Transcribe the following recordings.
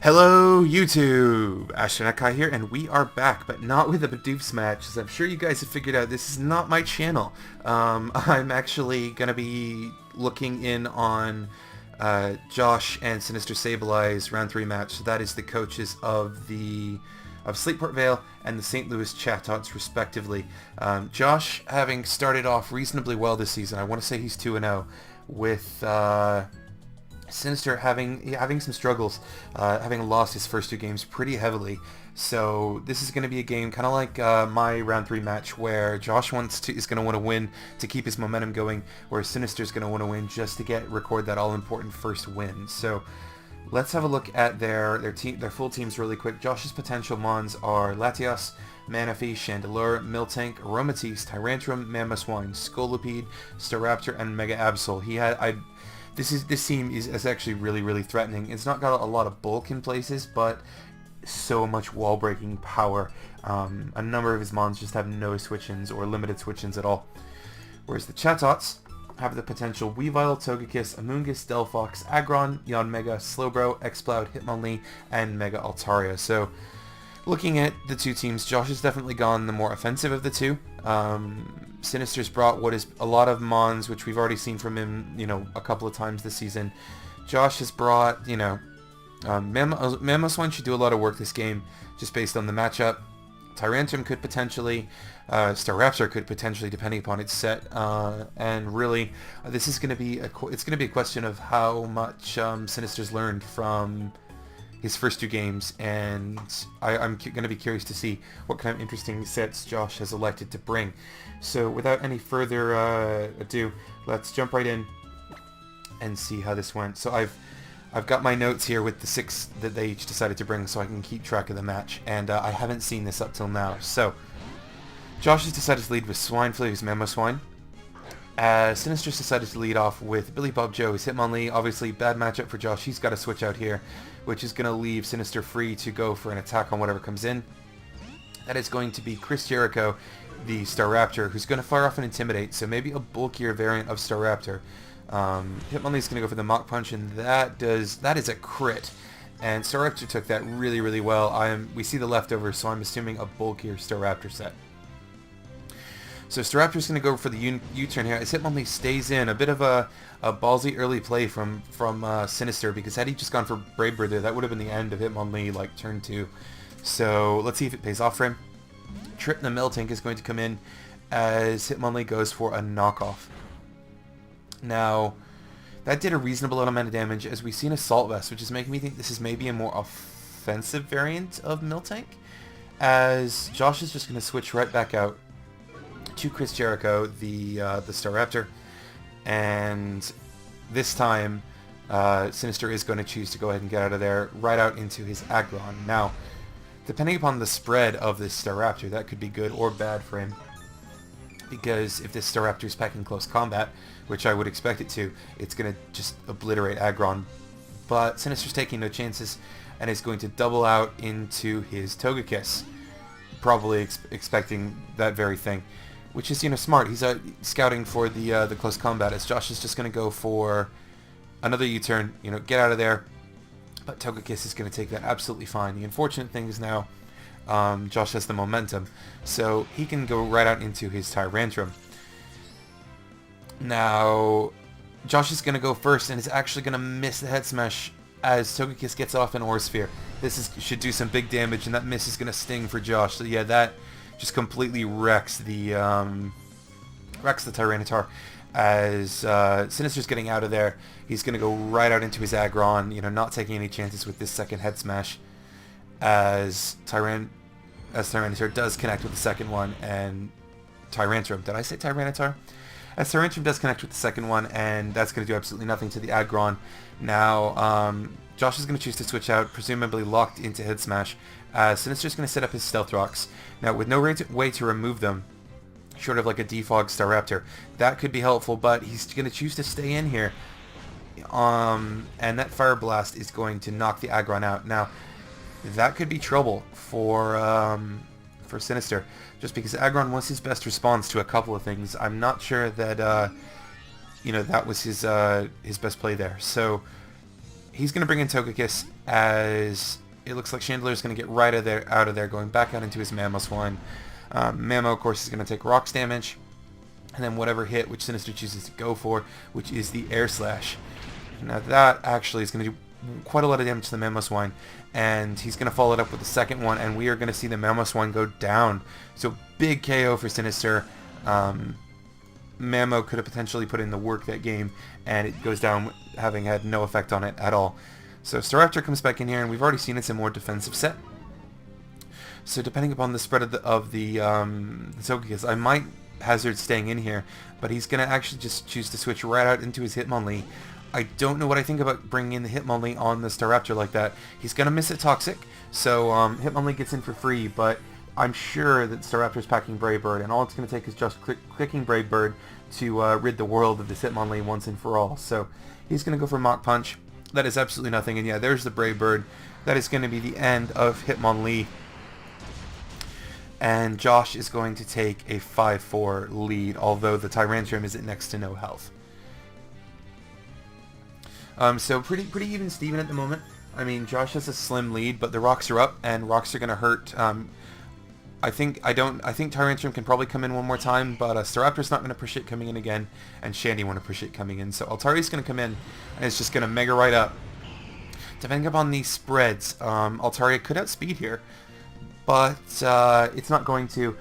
Hello YouTube! Astronaut Kai here, and we are back, but not with a Badoofs match. As I'm sure you guys have figured out, this is not my channel. I'm actually going to be looking in on Josh and Sinister Sableye round 3 match. So that is the coaches of Slateport, Vale and the St. Louis Chatots respectively. Josh having started off reasonably well this season. I want to say he's 2-0 with Sinister having some struggles, having lost his first 2 games pretty heavily. So this is going to be a game kind of like my round 3 match, where Josh is going to want to win to keep his momentum going, where Sinister is going to want to win just to record that all-important first win. So let's have a look at their full teams really quick. Josh's potential mons are Latios, Manaphy, Chandelure, Miltank, Aromatisse, Tyrantrum, Mamoswine, Scolipede, Staraptor, and Mega Absol. This team is actually really threatening. It's not got a lot of bulk in places, but so much wall breaking power. A number of his mons just have no switch-ins or limited switch-ins at all. Whereas the Chatots have the potential Weavile, Togekiss, Amoonguss, Delphox, Aggron, Yanmega, Slowbro, Exploud, Hitmonlee, and Mega Altaria. So looking at the two teams, Josh has definitely gone the more offensive of the two. Sinister's brought what is a lot of mons, which we've already seen from him, a couple of times this season. Josh has brought, Mamoswine should do a lot of work this game, just based on the matchup. Tyrantrum could potentially, Staraptor could potentially, depending upon its set, and really, this is going to be a question of how much Sinister's learned from his first 2 games, and I'm going to be curious to see what kind of interesting sets Josh has elected to bring. So without any further ado, let's jump right in and see how this went. So I've got my notes here with the 6 that they each decided to bring, so I can keep track of the match, and I haven't seen this up till now. So Josh has decided to lead with Swineflu, who's Mamoswine. Sinister's decided to lead off with Billy Bob Joe, who's Hitmonlee. Obviously, bad matchup for Josh. He's got to switch out here, which is going to leave Sinister free to go for an attack on whatever comes in. That is going to be Chris Jericho, the Staraptor, who's going to fire off and Intimidate, so maybe a bulkier variant of Staraptor. Hitmonlee's going to go for the Mach Punch, and that is a crit. And Staraptor took that really well. We see the leftovers, so I'm assuming a bulkier Staraptor set. So Staraptor's going to go for the U-turn here as Hitmonlee stays in. A bit of a ballsy early play from Sinister, because had he just gone for Brave Bird there, that would have been the end of Hitmonlee, like turn 2. So let's see if it pays off for him. Trip the Miltank is going to come in as Hitmonlee goes for a knockoff. Now, that did a reasonable amount of damage, as we see an Assault Vest, which is making me think this is maybe a more offensive variant of Miltank, as Josh is just going to switch right back out to Chris Jericho, the Staraptor, and this time Sinister is going to choose to go ahead and get out of there, right out into his Aggron. Now, depending upon the spread of this Staraptor, that could be good or bad for him, because if this Staraptor is packing close combat, which I would expect it to, it's going to just obliterate Aggron. But Sinister's taking no chances and is going to double out into his Togekiss, probably expecting that very thing, which is, smart. He's scouting for the close combat, as Josh is just going to go for another U-turn, get out of there. But Togekiss is going to take that absolutely fine. The unfortunate thing is now Josh has the momentum, so he can go right out into his Tyrantrum. Now, Josh is going to go first and is actually going to miss the Head Smash as Togekiss gets off an Aura Sphere. Should do some big damage, and that miss is going to sting for Josh. So yeah, that just completely wrecks the Tyranitar. As Sinister's getting out of there, he's going to go right out into his Aggron, not taking any chances with this second Head Smash, as Tyranitar does connect with the second one, and Tyrantrum, did I say Tyranitar? As Tyrantrum does connect with the second one, and that's going to do absolutely nothing to the Aggron. Now, Josh is going to choose to switch out, presumably locked into Head Smash. Sinister's going to set up his Stealth Rocks. Now, with no way to remove them, short of like a Defog Staraptor, that could be helpful, but he's going to choose to stay in here. And that Fire Blast is going to knock the Aggron out. Now, that could be trouble for Sinister, just because Aggron was his best response to a couple of things. I'm not sure that that was his best play there. So he's going to bring in Togekiss as it looks like Chandeler's going to get right out of there, going back out into his Mamoswine. Mamo, of course, is going to take rocks damage, and then whatever hit which Sinister chooses to go for, which is the Air Slash. Now that actually is going to do quite a lot of damage to the Mamoswine, and he's going to follow it up with the second one, and we are going to see the Mamoswine go down. So big KO for Sinister. Mamo could have potentially put in the work that game, and it goes down having had no effect on it at all. So Staraptor comes back in here, and we've already seen it's a more defensive set. So depending upon the spread of the Togekiss, I might hazard staying in here, but he's going to actually just choose to switch right out into his Hitmonlee. I don't know what I think about bringing in the Hitmonlee on the Staraptor like that. He's going to miss it Toxic, so Hitmonlee gets in for free, but I'm sure that Staraptor's packing Brave Bird, and all it's going to take is just clicking Brave Bird to rid the world of this Hitmonlee once and for all. So he's going to go for Mach Punch. That is absolutely nothing, and yeah, there's the Brave Bird. That is going to be the end of Hitmonlee. And Josh is going to take a 5-4 lead, although the Tyrantrum is at next to no health. So pretty even Steven at the moment. I mean, Josh has a slim lead, but the rocks are up, and rocks are going to hurt. I think Tyrantrum can probably come in one more time, but Staraptor's not going to appreciate coming in again, and Shandy won't appreciate coming in. So Altari's going to come in, and it's just going to Mega right up. Depending upon these spreads, Altaria could outspeed here, but it's not going to,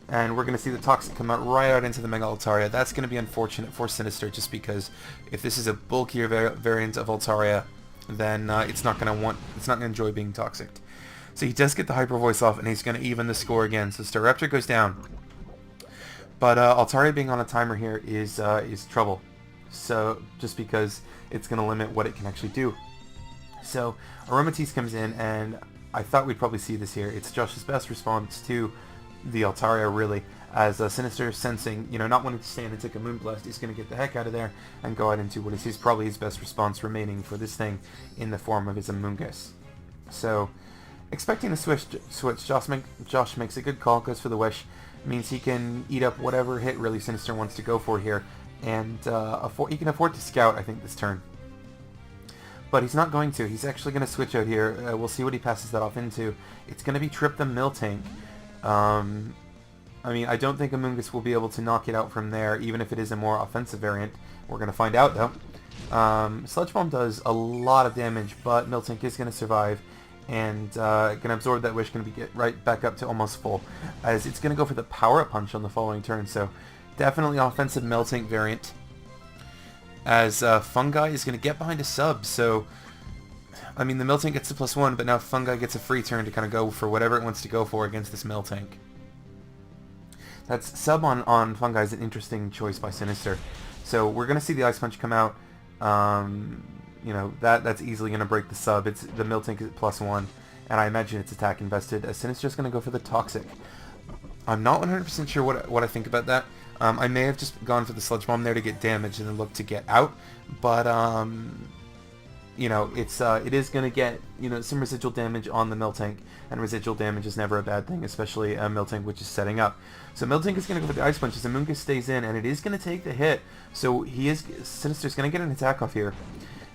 and we're going to see the Toxic come out right out into the Mega Altaria. That's going to be unfortunate for Sinister, just because if this is a bulkier variant of Altaria, then it's not going to enjoy being Toxic. So he does get the Hyper Voice off, and he's going to even the score again. So Staraptor goes down, but Altaria being on a timer here is trouble. So just because it's going to limit what it can actually do. So Aromatisse comes in, and I thought we'd probably see this here. It's Josh's best response to the Altaria, really, as Sinister sensing, not wanting to stand and take a Moonblast, he's going to get the heck out of there and go out into what is probably his best response remaining for this thing in the form of his Amoonguss. So expecting the switch, Josh makes a good call, goes for the Wish, means he can eat up whatever hit really Sinister wants to go for here, and he can afford to scout, I think, this turn. But he's not going to. He's actually going to switch out here. We'll see what he passes that off into. It's going to be Trip the Miltank. I mean, I don't think Amoonguss will be able to knock it out from there, even if it is a more offensive variant. We're going to find out, though. Sludge Bomb does a lot of damage, but Miltank is going to survive, and going to absorb that Wish, going to get right back up to almost full, as it's going to go for the Power Up Punch on the following turn. So definitely offensive Miltank variant, as Fungi is going to get behind a sub. So I mean, the Miltank gets the +1, but now Fungi gets a free turn to kind of go for whatever it wants to go for against this Miltank. That's sub on Fungi is an interesting choice by Sinister. So we're going to see the Ice Punch come out. That's easily going to break the sub. It's the Miltank is +1, and I imagine it's attack invested. Sinister's going to go for the Toxic. I'm not 100% sure what I think about that. I may have just gone for the Sludge Bomb there to get damage and then look to get out, but it is going to get some residual damage on the Miltank, and residual damage is never a bad thing, especially a Miltank which is setting up. So Miltank is going to go for the Ice Punch as Amoonguss stays in, and it is going to take the hit. So Sinister's going to get an attack off here,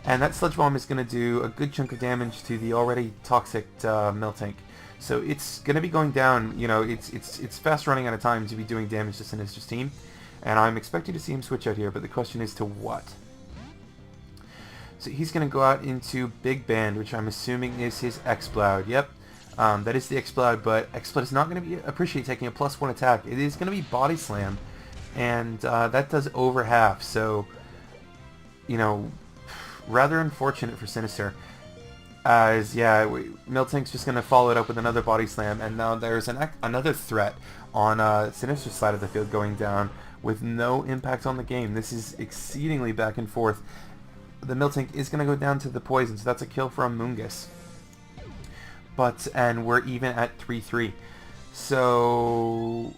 and that Sludge Bomb is going to do a good chunk of damage to the already toxic Miltank. So it's going to be going down. It's fast running out of time to be doing damage to Sinister's team, and I'm expecting to see him switch out here, but the question is to what? So he's going to go out into Big Band, which I'm assuming is his Exploud. Yep, that is the Exploud, but Exploud is not going to appreciate taking a +1 attack. It is going to be Body Slam, and that does over half. So, rather unfortunate for Sinister. As, Miltank's just going to follow it up with another Body Slam, and now there's another threat on Sinister's side of the field going down with no impact on the game. This is exceedingly back and forth. The Miltank is going to go down to the Poison, so that's a kill for Amoonguss. And we're even at 3-3. So,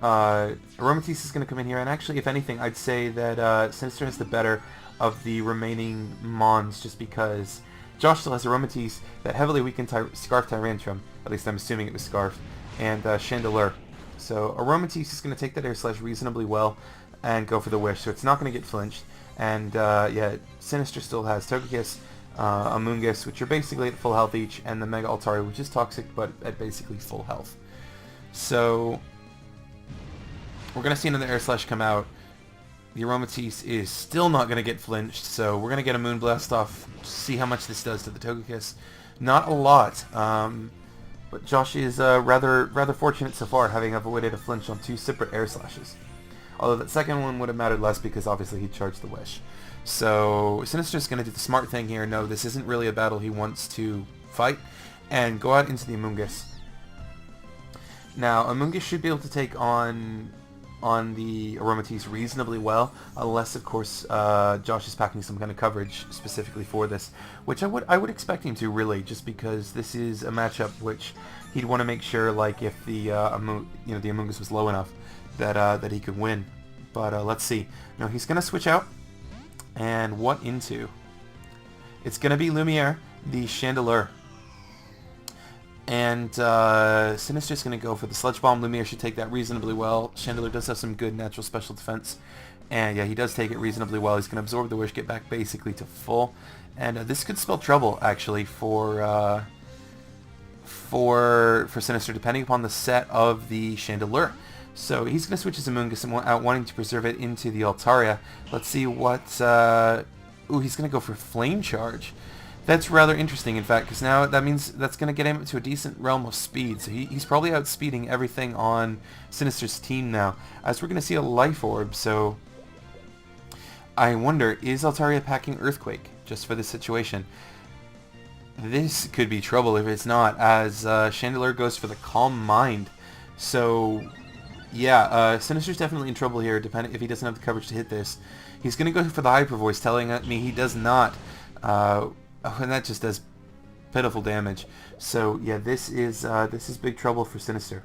Aromatisse is going to come in here, and actually, if anything, I'd say that Sinister has the better of the remaining Mons, just because Josh still has Aromatisse that heavily weakened Scarf Tyrantrum, at least I'm assuming it was Scarf, and Chandelure. So Aromatisse is going to take that Air Slash reasonably well and go for the Wish, so it's not going to get flinched. And Sinister still has Togekiss, Amoonguss, which are basically at full health each, and the Mega Altaria, which is toxic, but at basically full health. So we're going to see another Air Slash come out. The Aromatisse is still not going to get flinched, so we're going to get a Moonblast off, see how much this does to the Togekiss. Not a lot, but Josh is rather fortunate so far, having avoided a flinch on 2 separate Air Slashes. Although that second one would have mattered less because obviously he charged the Wish. So Sinister's going to do the smart thing here. No, this isn't really a battle he wants to fight, and go out into the Amoonguss. Now, Amoonguss should be able to take on the Aromatisse reasonably well, unless of course Josh is packing some kind of coverage specifically for this, which I would expect him to, really, just because this is a matchup which he'd want to make sure, like, if the the Amoonguss was low enough that he could win. But let's see. No, he's gonna switch out, and what into? It's gonna be Lumiere, the Chandelure. And Sinister's going to go for the Sludge Bomb. Lumiere should take that reasonably well. Chandelure does have some good natural special defense. And yeah, he does take it reasonably well. He's going to absorb the Wish, get back basically to full. And this could spell trouble, actually, for Sinister, depending upon the set of the Chandelure. So he's going to switch his Amoonguss out, wanting to preserve it into the Altaria. Let's see what... Ooh, he's going to go for Flame Charge. That's rather interesting, in fact, because now that means that's going to get him to a decent realm of speed. So he's probably outspeeding everything on Sinister's team now, as we're going to see a Life Orb. So I wonder, is Altaria packing Earthquake just for this situation? This could be trouble if it's not, as Chandelure goes for the Calm Mind. So yeah, Sinister's definitely in trouble here, depending if he doesn't have the coverage to hit this. He's going to go for the Hyper Voice, telling me he does not. Oh, and that just does pitiful damage. So yeah, this is big trouble for Sinister.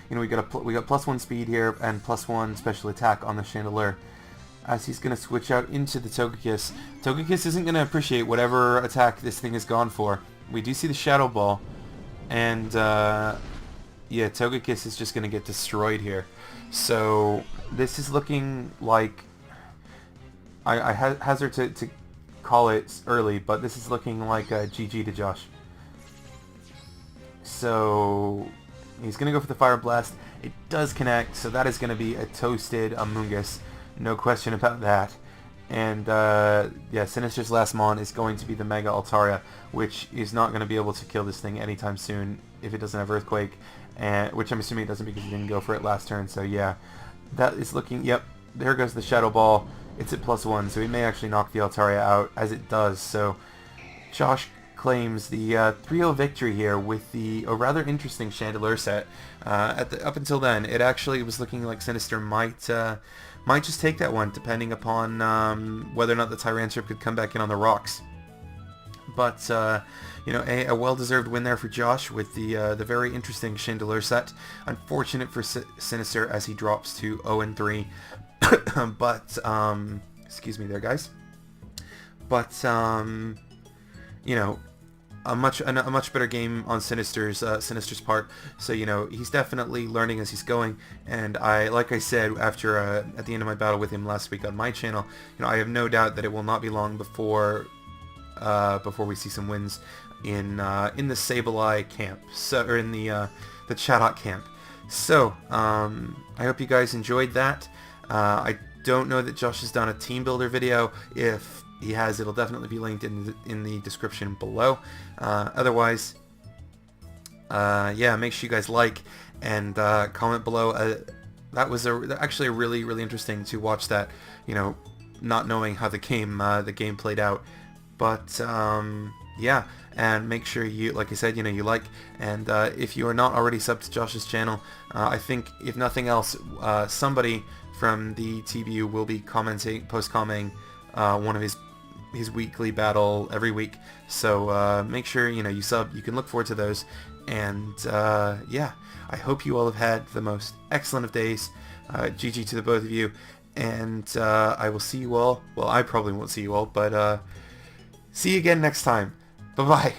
You know, we got +1 speed here and +1 special attack on the Chandelure, as he's gonna switch out into the Togekiss. Togekiss isn't gonna appreciate whatever attack this thing has gone for. We do see the Shadow Ball, and yeah, Togekiss is just gonna get destroyed here. So this is looking like I hazard to call it early, but this is looking like a GG to Josh. So he's going to go for the Fire Blast. It does connect, so that is going to be a toasted Amoonguss. No question about that. And yeah, Sinister's last mon is going to be the Mega Altaria, which is not going to be able to kill this thing anytime soon if it doesn't have Earthquake, which I'm assuming it doesn't because he didn't go for it last turn. So yeah, that is looking... Yep, there goes the Shadow Ball. It's at +1, so he may actually knock the Altaria out, as it does. So Josh claims the 3-0 victory here with a rather interesting Chandelure set. Up until then, it actually was looking like Sinister might just take that one, depending upon whether or not the Tyranitar could come back in on the rocks. But you know, a well-deserved win there for Josh with the very interesting Chandelure set. Unfortunate for Sinister as he drops to 0-3. But excuse me there, guys. But you know, a much better game on Sinister's part. So you know, he's definitely learning as he's going. And like I said after at the end of my battle with him last week on my channel, you know, I have no doubt that it will not be long before we see some wins in the Sableye camp, or in the Chatot camp. So I hope you guys enjoyed that. I don't know that Josh has done a team builder video. If he has, it'll definitely be linked in the description below. Otherwise, yeah, make sure you guys like and comment below. That was actually really interesting to watch that. You know, not knowing how the game played out, but yeah. And make sure you, like I said, you know, you like, and if you are not already subbed to Josh's channel, I think if nothing else, somebody from the TBU will be post-commenting one of his weekly battle every week. So make sure, you know, you sub. You can look forward to those. And yeah, I hope you all have had the most excellent of days. GG to the both of you. And I will see you all. Well, I probably won't see you all, but see you again next time. Bye-bye.